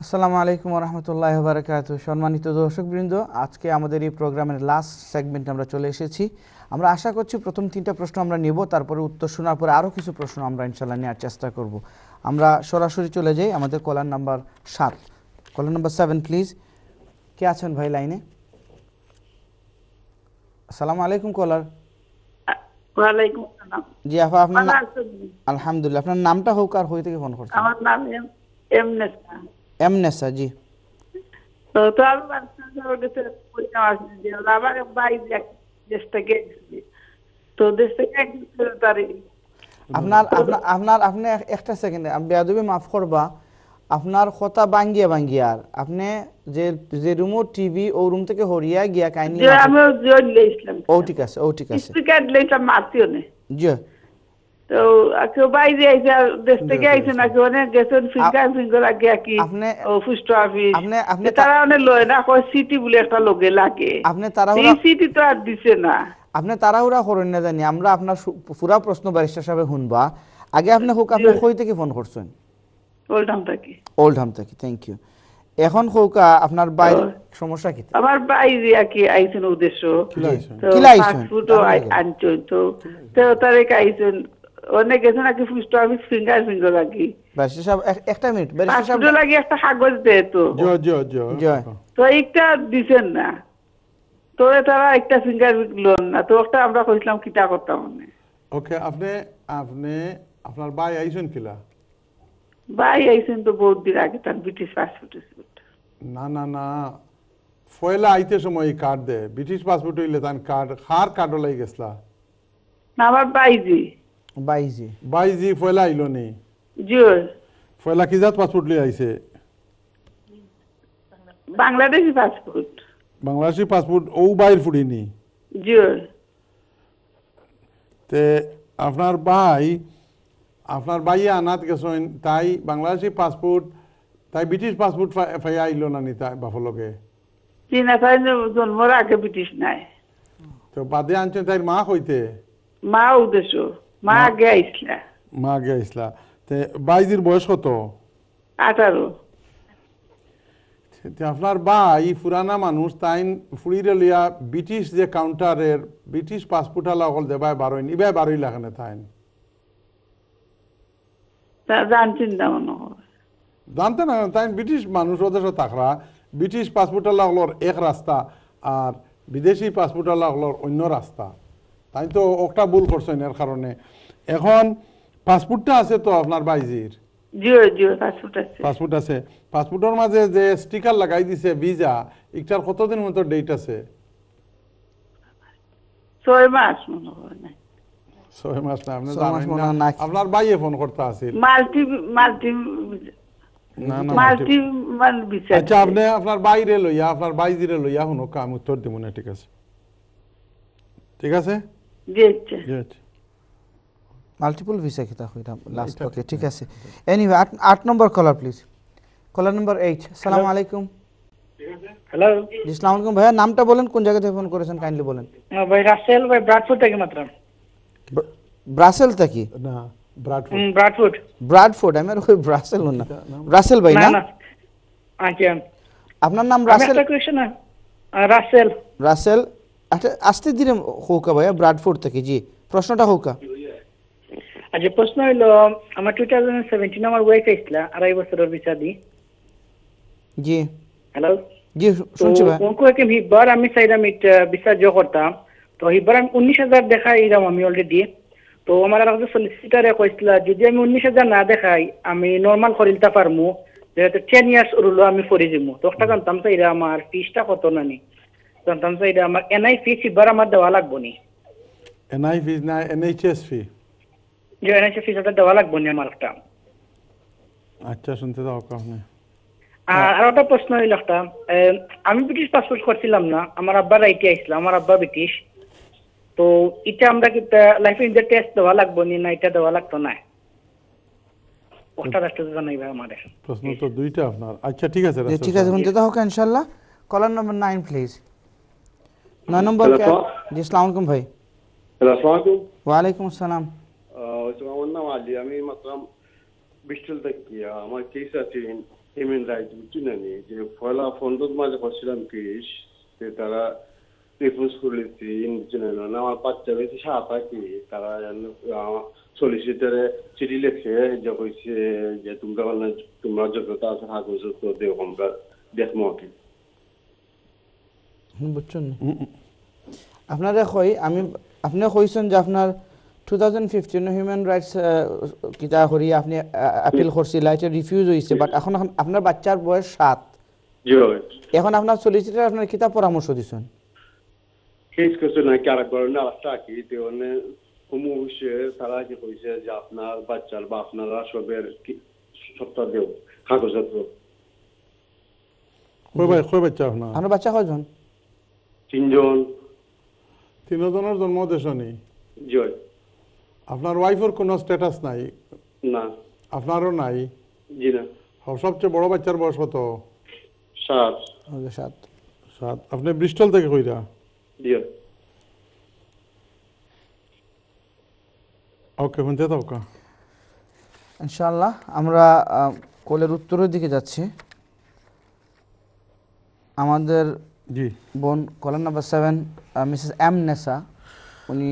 আসসালামু আলাইকুম ওয়া রাহমাতুল্লাহি ওয়া বারাকাতুহু। সম্মানিত দর্শকবৃন্দ, আজকে আমাদের এই প্রোগ্রামের লাস্ট সেগমেন্টে আমরা চলে এসেছি। আমরা আশা করছি প্রথম 3টা প্রশ্ন আমরা নেব, তারপরে উত্তর শোনার পরে আরও কিছু প্রশ্ন আমরা ইনশাআল্লাহ নেওয়ার চেষ্টা করব। আমরা সরাসরি চলে যাই আমাদের কলার নাম্বার 7, কলার নাম্বার 7 প্লিজ। কে আছেন ভাই লাইনে? আসসালামু আলাইকুম কলার। ওয়ালাইকুম আসসালাম। জি আপা, আপনার ভালো আছেন? আলহামদুলিল্লাহ। আপনার নামটা হোক আর হই থেকে ফোন করছেন? আমার নাম এমনেসা। এমনেসা। জি তো আমি আমার বাইরে দেশ থেকে এসেছি। তো দেশ থেকে তারিখ আপনার আপনার আপনার আপনি একটা সেকেন্ড বেয়াদবি মাফ করবা, আপনার কথা বাঙ্গিয়া বাঙ্গিয়া আর আপনি যে যে রুমো টিভি ও রুম থেকে হরিয়া গিয়া কাহিনী যে আমি জয়েন ইসলাম ও ঠিক আছে, ও ঠিক আছে। স্পিকার লইতাম মাতিও নে। জি তো কেউ বাইরে আইসা দেশ থেকে আইসে না কেউ অনেক গেছেন ফিঙ্গার আগে কি আপনি ও পোস্ট অফিস আপনি আপনি তারা অনেক লয় না কয় সিটি বলে একটা লোকে লাগে। আপনি এই তাড়াহুড়া সিটি তো আর দিছে না। আপনি তাড়াহুড়া করেন না জানি, আমরা আপনার পুরা প্রশ্ন ব্যারিস্টার সাহেব শুনবা। আগে আপনি হোক আপনি কই থেকে ফোন করছেন? বলতাম থাকি ওল্ড হাম থেকে। Thank you. এখন হোক আপনার বাইরে সমস্যা কি? আমার বাইরে কি আইছেন উদ্দেশ্য তো কিলা আইছেন? ফাস্টফুডও আনছেন তো তারে আইছেন অনেক গেছে নাকি পোস্ট অফিস ফিঙ্গার লাগি ব্যারিস্টার সাহেব একটা মিনিট। ব্যারিস্টার সাহেব ফাস্টফুডও লাগি একটা কাগজ দেয় তো জয় তো এইটা দিছেন না। তো তারা একটা ফিঙ্গার লোন না তো একটা আমরা কইছিলাম কিটা করতাম মানে ওকে আপনি আপনি আপনার ভাই আইছেন কিলা? ভাই আইছেন তো বহুত দিন আগে তার ব্রিটিশ পাসপোর্ট না না না, ফয়লা আইতে সময় এই কার্ড দে ব্রিটিশ পাসপোর্ট হইলে তান কার্ড হার কার্ড লাই গেছলা না আমার বাইজি বাইজি বাইজি ফয়লা আইলো নি? জিও ফয়লা কি জাত পাসপোর্ট লই আইছে? বাংলাদেশি পাসপোর্ট বাংলাদেশি পাসপোর্ট ও বাইর ফুড়িনি জিও তে আপনার ভাই আনাত গেছেন তাই বাংলাদেশি পাসপোর্ট তাই ব্রিটিশ পাসপোর্ট ফাইয়া আইলো না নি তাই বাফলকে? চীনা তাই জন্মর আগে ব্রিটিশ নাই তো বাদে আনছেন তাই মা হইতে? মা উদ্দেশ্য মা আগে আইসলা মা আগে আইসলা। তে বাইজির বয়স কত? 18 আপনার ভাই পুরানা মানুষ তাই ফুড়িরে লিয়া ব্রিটিশ যে কাউন্টারের ব্রিটিশ পাসপোর্ট আলা অকল দেবাই বারোই ইবাই বারোই লাগানে তাই জানছেন না মনে হয় জানতে না তাই ব্রিটিশ মানুষ ওদের তাকরা ব্রিটিশ পাসপোর্ট আলা হলোর এক রাস্তা আর বিদেশি পাসপোর্ট আলা হলোর অন্য রাস্তা। তাই তো একটা ভুল করছেন এর কারণে। এখন পাসপোর্টটা আছে তো আপনার বাইজির? জিও জিও পাসপোর্ট আছে পাসপোর্ট আছে। পাসপোর্টের মাঝে যে স্টিকার লাগাই দিছে ভিসা, একটার কতদিন মতো ডেট আছে? 6 মাস মনে হয় না 6 মাস না, আপনি 6 মাস জানেন মনে হয় না। না। আপনার ভাইয়ে ফোন করতে আছে মাল্টি মাল্টি না না মাল্টি মান বিচার আচ্ছা আপনি আপনার বাইরে লইয়া আপনার বাইজিরে লইয়া শুনো কাম উত্তর দিব না। ঠিক আছে ঠিক আছে জি আচ্ছা জি আচ্ছা। মাল্টিপল ভিসা কিতা হইরা লাস্ট। ওকে ঠিক আছে। Anyway 8 number caller please. Caller number 8। আসসালামু আলাইকুম। হ্যালো জি আসসালামু আলাইকুম ভাইয়া, নামটা বলেন, কোন জায়গা থেকে ফোন করেছেন কাইন্ডলি বলেন। ভাই রাসেল ভাই ব্রাডফোর্ড থেকে মাত্র ব্রাসেল থেকে? না ব্রাডফোর্ড। Bradford Bradford. আমি আর কই ব্রাসেল না। রাসেল ভাই না না? না আচ্ছা আপনার নাম আমি রাসেল? একটা কোয়েশ্চেন রাসেল রাসেল। আচ্ছা আস্তে ধীরে হোকা ভাইয়া, ব্রাডফোর্ড থেকে। জি প্রশ্নটা হোকা। আচ্ছা প্রশ্ন হইলো আমার 2017 আমার ওয়াইফ আইছিল 2.5 বছরের ভিসা দি। জি হ্যালো জি শুনছি ভাই। কোন কি হিবার আমি চাইলাম ভিসা জো করতাম তো হিবার আমি 19,000 দেখাইলাম আমি অলরেডি। তো আমার কাছে সলিসিটারে কইছিল যদি আমি 19,000 না দেখাই আমি নরমাল করিলতা পারমু, যেহেতু 10 ইয়ার্স রুলো আমি ফরি যাবো। তো একটা জানতাম চাইরা আমার ফিসটা কত নানি, জানতাম চাইরা আমার এনআই ফিস হিবার আমার দেওয়া লাগবো নি? এনআই ফি না এনএইচএস ফি? যে এনআই ফিসটা দেওয়া লাগবো নি আমার একটা? আচ্ছা শুনতে দাও কাহনে। আর একটা প্রশ্ন হইল একটা আমি ব্রিটিশ পাসপোর্ট করছিলাম না, আমার আব্বা রাইটে আইছিল, আমার আব্বা ব্রিটিশ। তো এটা আমরা কি লাইফ ইন টেস্ট দেওয়া লাগবো নি না এটা দেওয়া লাগতো না? ওটা রাস্তা জানাইবে আমাদের। প্রশ্ন তো দুইটা আপনার। আচ্ছা ঠিক আছে জি ঠিক আছে, শুনতে দাও হোকা ইনশাআল্লাহ। কলার নাম্বার 9 প্লিজ। 9 নম্বর কে? জি আসসালামু আলাইকুম ভাই। হ্যালো আসসালামু আলাইকুম। ওয়া আলাইকুম আসসালাম। আমার নাম আলী, আমি মাত্র বিস্টল থেকে আমার কেস আছে হিউম্যান রাইট বুঝছেন না নি, যে পয়লা ফন্ডত মাঝে করছিলাম কেস যে তারা রিফিউজ করেছি বুঝছেন না, আমার বাচ্চা রয়েছে 7 কি তারা সলিসিটারে চিঠি লেখে যে কইছে যে তোমরা যোগ্যতা আছে কাগজ তো দেও আমরা দেখবো কি বুঝছেন আপনারা কই আমি আপনি কইছেন যে আপনার 2015 হিউম্যান রাইটস কিতা করি আপনি আপিল করছিল এটা রিফিউজ হইছে, বাট এখন আপনার বাচ্চার বয়স 7, জি এখন আপনার সলিসিটার আপনার কিতা পরামর্শ দিছেন? কেস করছে না কি আরেকবার না রাস্তা কি তে মানে হুমুশে তারা কি কইছে যে আপনার বাচ্চার বা আপনারা সবের সত্তা দেও কাগজপত্র। কই বাচ্চা আপনার? আপনার বাচ্চা কয়জন? 3 জন। 3 জনের জন্ম দেশ নেই? জি আপনার ওয়াইফের কোনো স্ট্যাটাস নাই? না। আপনারও নাই? জি না। সবচেয়ে বড় বাচ্চার বয়স কত? 7। 7। আপনি ব্রিস্টল থেকে কইরা? জি। ওকে শুনতে থাও কা ইনশাআল্লাহ আমরা কলের উত্তরের দিকে যাচ্ছি। আমাদের জি বোন কলার নাম্বার 7 মিসেস এম নেসা উনি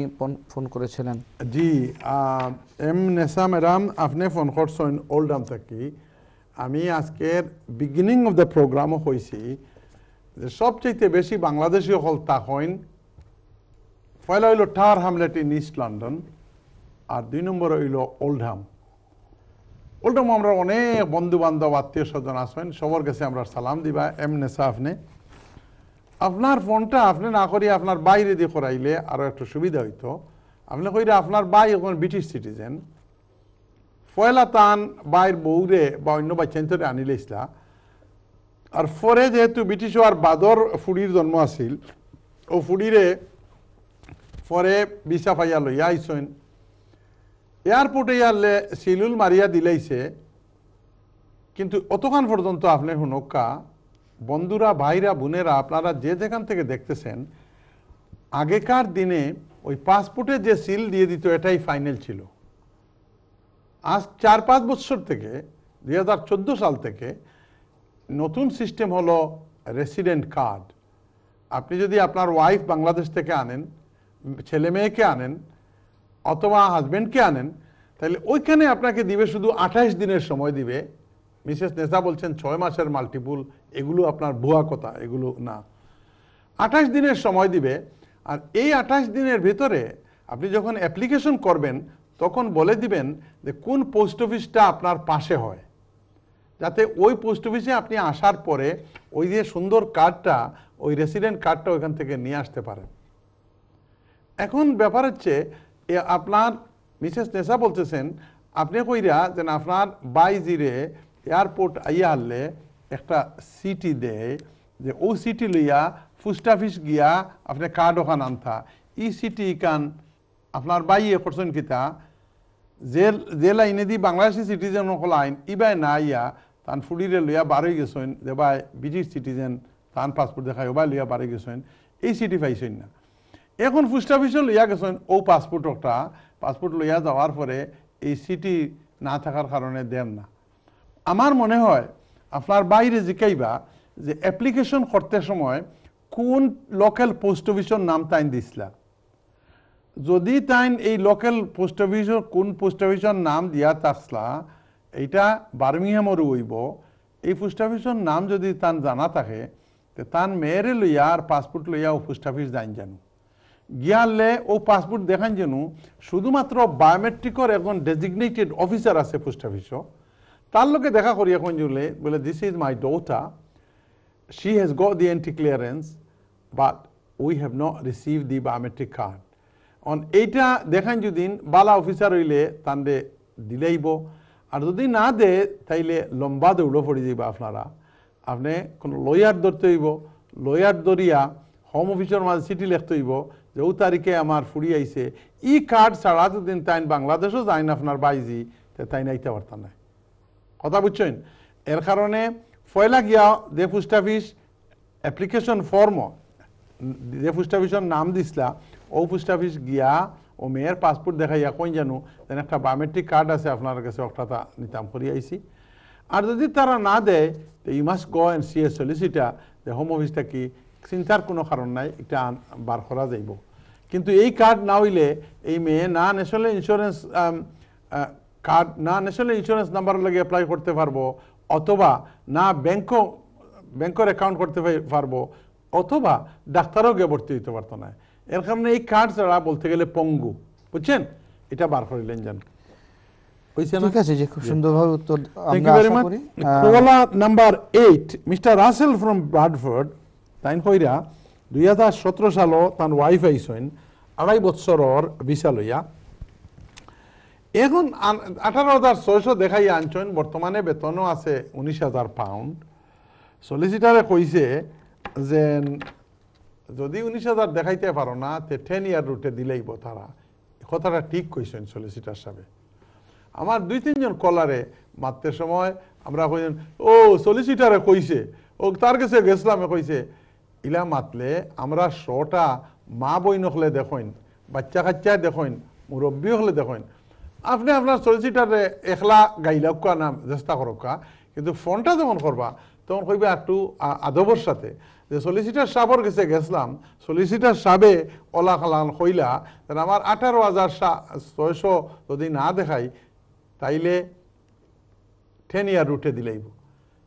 ফোন করেছিলেন। জি এম নেসা ম্যাডাম, আপনি ফোন করছেন ওল্ডাম থেকে। আমি আজকের বিগিনিং অফ দ্য প্রোগ্রামও কইছি যে সবচেয়ে বেশি বাংলাদেশি হল তাকইন পয়লা হইল Tower Hamlet in East London, আর 2 নম্বর হইল ওল্ডহাম। ওল্ডহাম আমরা অনেক বন্ধু বান্ধব আত্মীয় স্বজন আছেন, সবার কাছে আমরা সালাম দিবা। এম নেসা আপনি আপনার ফোনটা আপনি না করি আপনার বাইরে দিয়ে করাইলে আরও একটু সুবিধা হইতো। আপনি কইরা আপনার বাই এখন ব্রিটিশ সিটিজেন, পয়লা তান বাইর বউরে বা অন্য বাচ্চান্তরে আনিলে ইসলা, আর পরে যেহেতু ব্রিটিশ হওয়ার বাদর ফুড়ির জন্ম আছিল, ও ফুড়িরে পরে বিসা পাইয়া লইয়া আইসেন। এয়ারপোর্টে ইয়ারলে সিলুল মারিয়া দিলাইছে, কিন্তু অতক্ষণ পর্যন্ত আপনি হুনকা বন্ধুরা ভাইরা বোনেরা আপনারা যে যেখান থেকে দেখতেছেন, আগেকার দিনে ওই পাসপোর্টে যে সিল দিয়ে দিত এটাই ফাইনাল ছিল। আজ 4-5 বছর থেকে 2014 সাল থেকে নতুন সিস্টেম হলো রেসিডেন্ট কার্ড। আপনি যদি আপনার ওয়াইফ বাংলাদেশ থেকে আনেন, ছেলে মেয়েকে আনেন অথবা হাজব্যান্ডকে আনেন, তাহলে ওইখানে আপনাকে দিবে শুধু 28 দিনের সময় দিবে। মিসেস নেসা বলছেন 6 মাসের মাল্টিপুল, এগুলো আপনার ভুয়া কথা, এগুলো না। 28 দিনের সময় দিবে, আর এই 28 দিনের ভিতরে আপনি যখন অ্যাপ্লিকেশন করবেন তখন বলে দিবেন যে কোন পোস্ট অফিসটা আপনার পাশে হয়, যাতে ওই পোস্ট অফিসে আপনি আসার পরে ওই যে সুন্দর কার্ডটা, ওই রেসিডেন্ট কার্ডটা ওইখান থেকে নিয়ে আসতে পারেন। এখন ব্যাপার হচ্ছে আপনার মিসেস নেসা বলতেছেন আপনি কইরা যেন আপনার বাইজিরে এয়ারপোর্ট আইয়া আনলে একটা সিটি দেয়, যে ও সিটি লইয়া পোস্ট অফিস গিয়া আপনি কার্ড ওখান আনতা। ই সিটি কান আপনার বাইয়ে করছেন কিতা যে লাইনে দি বাংলাদেশি সিটিজেন সকল আইন ইবাই না আইয়া তান ফুডিরে লইয়া বারোই গেছেন, যে বাই ব্রিটিশ সিটিজেন তান পাসপোর্ট দেখায় ওবাই লইয়া বারোই গেছেন, এই সিটি পাইছেন না। এখন পোস্ট অফিসে লইয়া গেছেন ও পাসপোর্ট লইয়া যাওয়ার পরে এই সিটি না থাকার কারণে দেন না। আমার মনে হয় আপনার বাইরে জিকাইবা যে অ্যাপ্লিকেশন করতে সময় কোন লোকাল পোস্ট অফিসের নাম তাইন দিছিলা। যদি তাইন এই লোকাল পোস্ট অফিসের কোন পোস্ট অফিসের নাম দিয়া তাসলা, এইটা বার্মিংহামেরও হইব। এই পোস্ট অফিসের নাম যদি তান জানা থাকে, তান মেয়েরে লইয়া আর পাসপোর্ট লইয়া ও পোস্ট অফিস যাইন জানো, গিয়ালে ও পাসপোর্ট দেখান যেন শুধুমাত্র বায়োমেট্রিকর একজন ডেজিগনেটেড অফিসার আছে পোস্ট অফিসও, তার লোকে দেখা করি এখন জুলে বলে this is my daughter, she has got the entry clearance but we have not receive the biometric card. On এইটা দেখান যদি বালা অফিসার হইলে তান্ডে দিলেইব, আর যদি না দে তাইলে লম্বা দৌড়ো পড়ে যাইবা আপনারা। আপনি কোনো লয়ার ধরতে হইব, লয়ার ধরিয়া হোম অফিসের মাঝে চিঠি লিখতে হইব যে ও তারিখে আমার ফুড়ি আইছে। ই কার্ড ছাড়া যদি তাইন বাংলাদেশও যাইন আপনার বাইজি, তাই নাইতে পারতাম না। কথা বুঝছেন? এর কারণে পয়লা গিয়া যে পোস্ট অফিস অ্যাপ্লিকেশন ফর্ম যে পোস্ট অফিসের নাম দিছিলা, ও পোস্ট অফিস গিয়া ও মেয়ের পাসপোর্ট দেখাইয়া কই জানো যেন একটা বায়োমেট্রিক কার্ড আছে আপনার কাছে, একটা নিতাম করি আইছি। আর যদি তারা না দেয় তো you must go and see a solicitor, যে হোম অফিসটা কি চিন্তার কোনো কারণ নাই, এটা বার করা যাইব। কিন্তু এই কার্ড না হইলে এই মেয়ে না ন্যাশনাল ইন্স্যুরেন্স কার্ড, না ন্যাশনাল ইন্স্যুরেন্স নাম্বার লাগে অ্যাপ্লাই করতে পারবো, অথবা না ব্যাংকের অ্যাকাউন্ট করতে পারবো, অথবা ডাক্তারও গিয়ে ভর্তি হইতে পারতো না। এর কারণে এই কার্ড ছাড়া বলতে গেলে পঙ্গু, বুঝছেন? এটা বার করিলেন জান। ঠিক আছে, যে খুব সুন্দরভাবে উত্তর Thank আমরা you very আশা much. করি। Koala number 8, Mr. Russell from Bradford, তাইন কইরা 2017 সালো তার ওয়াইফ আইসেন 2.5 বছরের ভিসা লইয়া। এখন 18,600 দেখাই আনছেন, বর্তমানে বেতনও আছে 19,000 পাউন্ড। সলিসিটারে কইছে যে যদি 19,000 দেখাইতে পারো না তে 10 ইয়ার রুটে দিলেইব তারা। কথাটা ঠিক কইছেন সলিসিটার সাহেব। আমার 2-3 জন কলারে মারতে সময় আমরা কইছেন ও সলিসিটারে কইছে, ও তার কাছে গেছিলাম, কইছে ইলা মাতলে আমরা শোটা মা বই নকলে দেখেন, বাচ্চা কাচ্চা দেখেন, মুরব্বী হলে দেখেন। আপনি আপনার সলিসিটারে একলা গাইলাকা নাম চেষ্টা করকা, কিন্তু ফোনটা যখন করবা তখন কইবা একটু আদবর সাথে যে সলিসিটার সাহেবের কাছে গেছিলাম, সলিসিটার সাহেবে ওলা খালান কইলা আমার 18,600 যদি না দেখাই তাইলে 10 ইয়ার রুটে দিলেইব।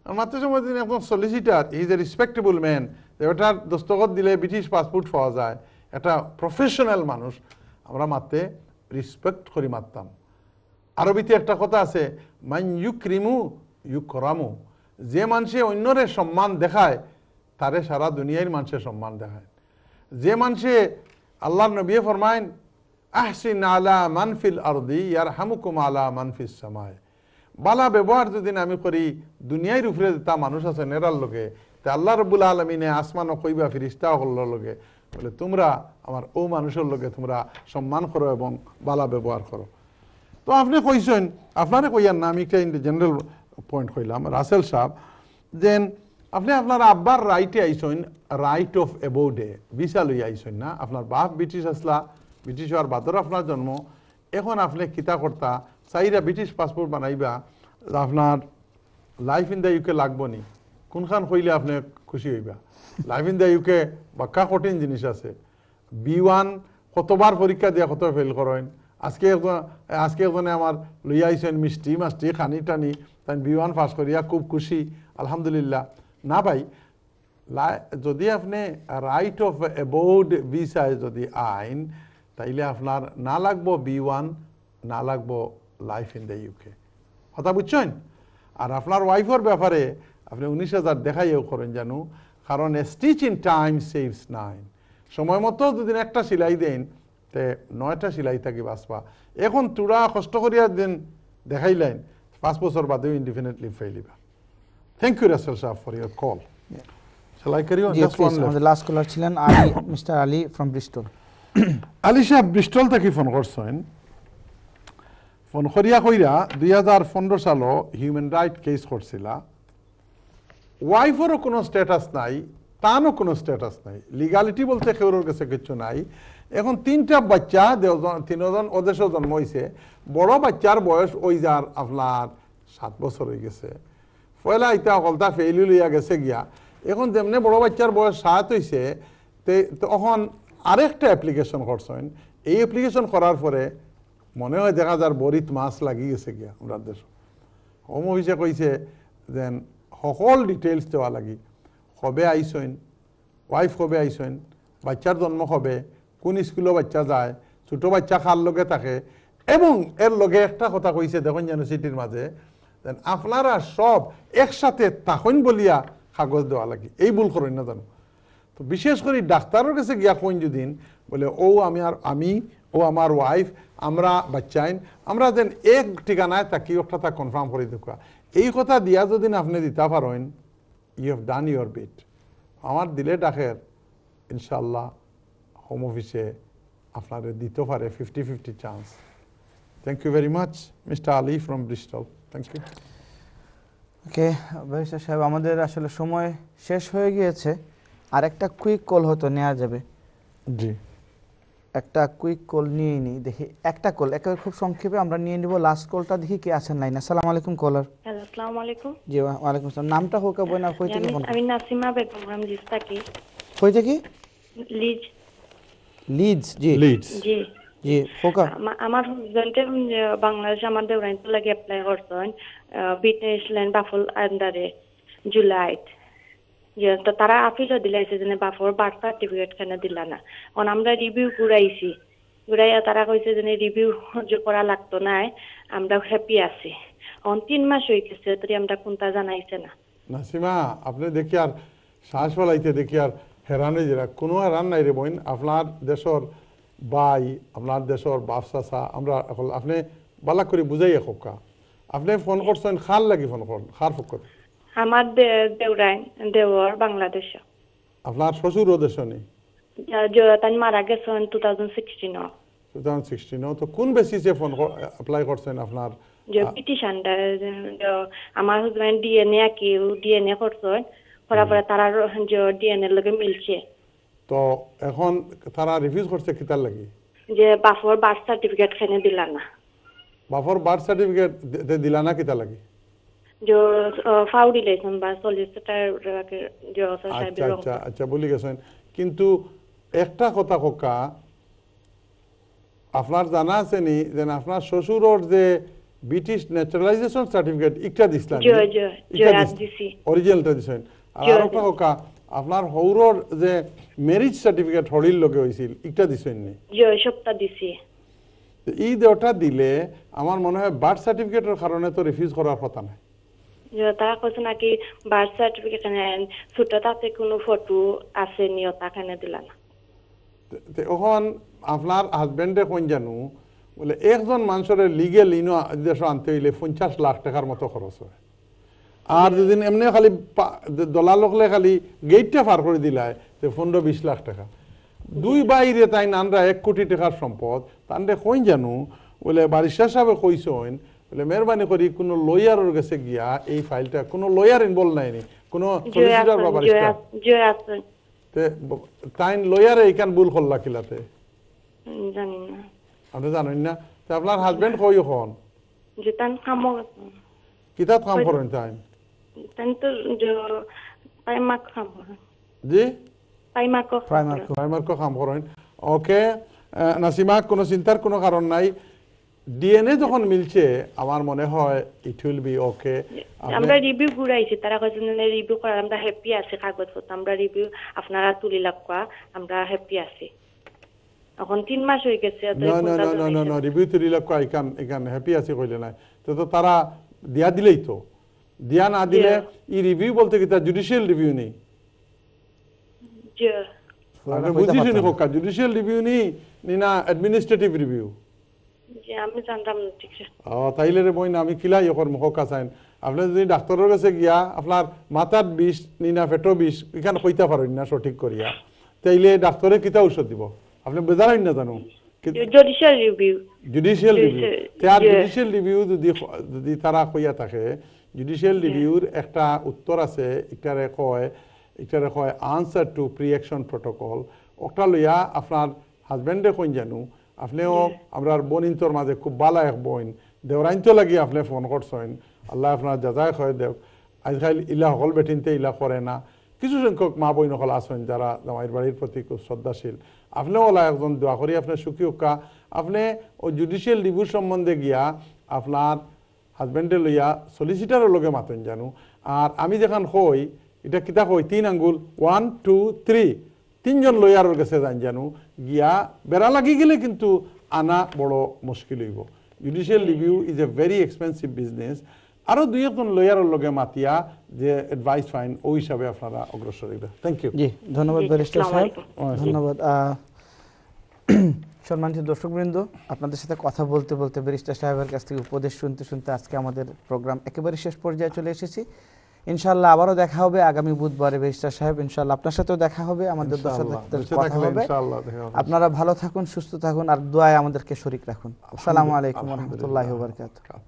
মাত্র সময় দিন একজন solicitor is a respectable man, এটার দস্তখত দিলে ব্রিটিশ পাসপোর্ট পাওয়া যায়, একটা প্রফেশনাল মানুষ, আমরা মারতে রেসপেক্ট করি মারতাম। আরবিতে একটা কথা আছে, মান ইউক্রিমু ইউকরামু, যে মানুষে অন্যরে সম্মান দেখায় তারে সারা দুনিয়ার মানুষের সম্মান দেখায়। যে মানুষে আল্লাহর নবী ফরমায়েন আহসিন আলা মানফিল আরদি ইয়ারহামুকুম আলা মানফিস সামায়, বালা ব্যবহার যদি আমি করি দুনিয়ার উপরে তা মানুষ আছে নেরার লোকে, তা আল্লাহ রব্বুল আলমিনে আসমানও কইবা ফিরিস্তা হল্লোর লোকে বলে তোমরা আমার ও মানুষের লোকে তোমরা সম্মান করো এবং বালা ব্যবহার করো। তো আপনি কইছেন, আপনারে কইয়ার না, আমি একটা জেনারেল পয়েন্ট কইলাম রাসেল সাহেব, দেন আপনি আপনার আব্বার রাইটে আইসেন, রাইট অফ অ্যাবোর্ডে ভিসা লই আইসেন না, আপনার বাপ ব্রিটিশ আসলা, ব্রিটিশ হওয়ার বাদর আপনার জন্ম, এখন আপনি কিতা করতা চাইরা ব্রিটিশ পাসপোর্ট বানাইবা, আপনার লাইফ ইন দ্য ইউকে লাগবো নি, কোনখান কইলে আপনি খুশি হইবা? লাইফ ইন দ্য ইউকে বাক্কা কঠিন জিনিস আছে। B1 কতবার পরীক্ষা দিয়া কত ফেল করেন। আজকে একজনে আমার লইয়া আইসেন মিষ্টি মাষ্টি খানি টানি, তাই B1 পাস করিয়া খুব খুশি, আলহামদুলিল্লাহ। না ভাই, যদি আপনি রাইট অফ অ্যাবোর্ড ভিসায় যদি আইন, তাইলে আপনার না লাগবো B1, না লাগবো লাইফ ইন দ্য ইউকে, কথা বুঝছেন? আর আপনার ওয়াইফের ব্যাপারে আপনি 19,000 দেখাইও করেন জানো, কারণ স্টিচ ইন টাইম সেভস 9, সময় মতো যদি একটা সিলাই দেন তে 9টা সিলাই থাকি বাঁচবা। এখন তোরা কষ্ট করিয়া দিন দেখাইলেন, 5 বছর বাদেও ইনডিফিনিটলি ফাইলিবা। থ্যাংক ইউ রাসেল সাহেব for your call. Shall I carry on? Just one left. আমাদের লাস্ট কলার ছিলেন Ali, mister Ali from Bristol. Ali সাহেব ব্রিস্টল থেকে ফোন করছেন। ফোন করিয়া কইরা 2015 সালো হিউম্যান রাইট কেস করছিলা। ওয়াইফেরও কোনো স্ট্যাটাস নাই, তারও কোনো স্ট্যাটাস নাই, লিগালিটি বলতে কেউর কাছে কিছু নাই। এখন 3টা বাচ্চা, 3জন ওদেশে জন্ম হয়েছে। বড় বাচ্চার বয়স ওই যার আপনার 7 বছর হয়ে গেছে, পয়লা ইটা অকলতা ফেইলি লইয়া গেছে গিয়া। এখন যেমনি বড় বাচ্চার বয়স 7 হয়েছে, তখন আরেকটা অ্যাপ্লিকেশন করছেন। এই অ্যাপ্লিকেশন করার পরে মনে হয় দেখা যার বরিত মাছ লাগি গেছে গিয়া আমরা দেশ। হোম অফিসে কইছে যে সকল ডিটেলস দেওয়া লাগি, কবে আইসেন, ওয়াইফ কবে আইসেন, বাচ্চার জন্ম কবে, কোন স্কুলে বাচ্চা যায়, ছোটো বাচ্চা খার লগে থাকে, এবং এর লগে একটা কথা কইছে দেখুন যেন সিটির মাঝে আপনারা সব একসাথে তাহন বলিয়া কাগজ দেওয়া লাগে। এই ভুল করেন না জানো। তো বিশেষ করে ডাক্তারের কাছে গিয়া কোন যদিন বলে ও আমি ও আমার ওয়াইফ আমরা বাচ্চাইন, আমরা যেন এক ঠিকানায় তাকি একটা তা কনফার্ম করে দেখা, এই কথা দিয়া যদি আপনি দিতে পারেন, you have done your bit. আমার দিলে ডাকের ইনশাল্লাহ হোম অফিসে আপনার দিতে পারে 50-50 chance. Thank you very much mister Ali from Bristol. Thank you. Okay barrister সাহেব, আমাদের আসলে সময় শেষ হয়ে গিয়েছে, আর একটা কুইক কল হয়তো নেওয়া যাবে। জি একটা কুইক কল নিয়ে নিই, দেখি একটা কল একেবারে খুব সংক্ষেপে আমরা নিয়ে নিব। লাস্ট কলটা দেখি কে আছেন লাইনে। আসসালামু আলাইকুম কলার। হ্যালো, আসসালামু আলাইকুম। জি ওয়ালাইকুম আসসালাম। নামটা হোক বইনা কই থেকে ফোন? আমি নাসিমা বেগম, আমি লিজ থাকি। কই থেকে? লিজ। লিডস। জি লিডস। জি জি ফোকা। আমার হাজবেন্ডে বাংলাদেশ আমার দেওরাইতে লাগে অ্যাপ্লাই করছেন বিদেশ ল্যান্ড বাফল আন্ডারে জুলাইত। যে তো তারা আপিলও দিলাইছে যে বাফর বার্থ সার্টিফিকেট কেন দিলা না। কারণ আমরা রিভিউ ঘুরাইছি, ঘুরাইয়া তারা কইছে যে রিভিউ করা লাগতো না, আমরা হ্যাপি আছি। এখন 3 মাস হয়ে গেছে, তবে আমরা কোনটা জানাইছে না। নাসিমা আপনি দেখি আর শ্বাস ফলাইতে দেখি আর হেরান হয়ে যারা, কোনো হেরান নাই রে বোন। আপনার দেশর বাই, আপনার দেশর বাপসাসা, আমরা এখন আপনি বালা করে বুঝাই খোকা। আপনি ফোন করছেন খার লাগি ফোন করেন, খার পক্ষ থেকে? আমার দেওরাই দেওয়ার বাংলাদেশ। আপনার শ্বশুর ও দেশ নেই? তাই মারা গেছেন 2016। 2016 তো কোন বেসিসে ফোন অ্যাপ্লাই করছেন আপনার? যে পিটিশন আমার হাজবেন্ড ডিএনএ ডিএনএ করছেন, করার পরে তারা ডিএনএ লগে মিলছে। তো এখন তারা রিফিউজ করছে কিতার লাগি? যে বাফর বার্থ সার্টিফিকেট খেনে দিলা না। বাফর বার্থ সার্টিফিকেট দিলা না কিতা লাগি? যে ফাউডি লাইসেন্স বা সলিসিটার আচ্ছা আচ্ছা আচ্ছা বলি গেছেন। কিন্তু একটা কথা খোকা, আপনার জানা আছে নি যে আপনার শ্বশুরর যে ব্রিটিশ ন্যাচারালাইজেশন সার্টিফিকেট ইকটা দিছিলেন, অরিজিনালটা দিছেন। আর আরেকটা খোকা, আপনার হৌরর যে ম্যারেজ সার্টিফিকেট হরির লগে হইছিল ইকটা দিছেন নি? সবটা দিছি। এই দেওটা দিলে আমার মনে হয় বার্থ সার্টিফিকেটের কারণে তো রিফিউজ করার কথা না। তারা কইছে নাকি বার্থ সার্টিফিকেট ছোট তাতে কোনো ফটো আছে নি, তাখানে দিলা না। এখন আপনার হাজবেন্ডে কোন জানু বলে একজন মানুষের লিগেল ইনো দেশ আনতে হইলে 50 লাখ টাকার মতো খরচ হয়। আর যদি এমনি খালি দলালকলে খালি গেটটা পার করে দিলায় 15-20 লাখ টাকা। দুই বাইরে তাই নানরা 1 কোটি টাকার সম্পদ তান্ডে কোন জানু বলে বারিশাহ সাহেব কইছেন বলে মেহরবানি করি কোনো লয়ারের কাছে গিয়া এই ফাইলটা, কোনো লয়ার ইনভলভ নাইনি, কোনো সলিসিটর বা বারিশাহ তাই লয়ারে এইখান ভুল করলা কিলাতে জানি না। আপনি জানেন না? তা আপনার হাজবেন্ড কই এখন? যে তান কামো কিতাব কাম করেন তাই? তান তো পাইমাক কাম করেন। জি প্রাইমার্ক কাম করেন। ওকে নাসিমা, কোনো চিন্তার কোনো কারণ নাই। ডিএনএ যখন মিলছে আমার মনে হয় ইট উইল বি ওকে। আমরা রিভিউ ঘুরাইছি, তারা কইছে রিভিউ করার আমরা হ্যাপি আছি, কাগজপত্র আমরা রিভিউ আপনারা তুলি লাগবা, আমরা হ্যাপি আছি। এখন 3 মাস হয়ে গেছে। না রিভিউ তুলি লাগবা এখান হ্যাপি আছি কইলে নাই তো তারা দিয়া দিলেই তো। দিয়া না দিলে এই রিভিউ বলতে কি তার জুডিশিয়াল রিভিউ নেই? আপনি বুঝিছেন কোকা জুডিশিয়াল রিভিউ নি না অ্যাডমিনিস্ট্রেটিভ রিভিউ? আমি জানতাম না ঠিক আছে। তাইলে রে বই না আমি কিলাই এখন মুখকা চাইন। আপনি যদি ডাক্তারের কাছে গিয়া আপনার মাথার বিষ নি না পেটো বিষ এখানে কইতে পারেন না সঠিক করিয়া, তাইলে ডাক্তারে কিতা ঔষধ দিব আপনি বেজারেন না জানো? জুডিশিয়াল রিভিউ জুডিশিয়াল রিভিউ যদি তারা কইয়া থাকে, জুডিশিয়াল রিভিউর একটা উত্তর আছে, এটারে কয় answer to pre action protocol. ওটা লইয়া আপনার হাজবেন্ডে কইন জানু আপনিও আমরা বোনিন্তর মাঝে খুব বালা এক বোন দেওরাইনতো লাগি আপনি ফোন করছেন, আল্লাহ আপনার যাজায় হয় দেব। আজকাল ইলা সকল বেটিনতে ইলা করে না, কিছু সংখ্যক মা বই নকল আছেন যারা জামাইয়ের বাড়ির প্রতি খুব শ্রদ্ধাশীল। আপনিও ওলা একজন দোয়া করি আপনার সুখী হোকা। আপনি ওই জুডিশিয়াল রিভিউ সম্বন্ধে গিয়া আপনার হাজবেন্ডে লইয়া সলিসিটারের লগে মাতেন জানু। আর আমি যেখান কই এটা কিতা কই 3 আঙ্গুল 1 2 3 3জন লয়ারের কাছে যান জানু, গিয়া বেড়া লাগি গেলে কিন্তু আনা বড় মুশকিল হইব। Judicial review is a very expensive business. আরো 2-1 লয়ারের লগে মাতিয়া যে অ্যাডভাইস ফাইন ওই হিসাবে আপনারা অগ্রসর হইবে। Thank you. জি ধন্যবাদ ব্যারিস্টার সাহেব, ধন্যবাদ। সম্মানিত দর্শকবৃন্দ, আপনাদের সাথে কথা বলতে বলতে ব্যারিস্টার সাহেবের কাছ থেকে উপদেশ শুনতে শুনতে আজকে আমাদের প্রোগ্রাম একেবারে শেষ পর্যায়ে চলে এসেছি। ইনশাআল্লাহ আবারও দেখা হবে আগামী বুধবারে ব্যারিস্টার সাহেব, ইনশাআল্লাহ আপনার সাথেও দেখা হবে, আমাদের দর্শকদের কথা হবে। আপনারা ভালো থাকুন, সুস্থ থাকুন, আর দোয়ায় আমাদেরকে শরীক রাখুন। আসসালামু আলাইকুম ওয়া রাহমাতুল্লাহি ওয়া বারাকাতুহু।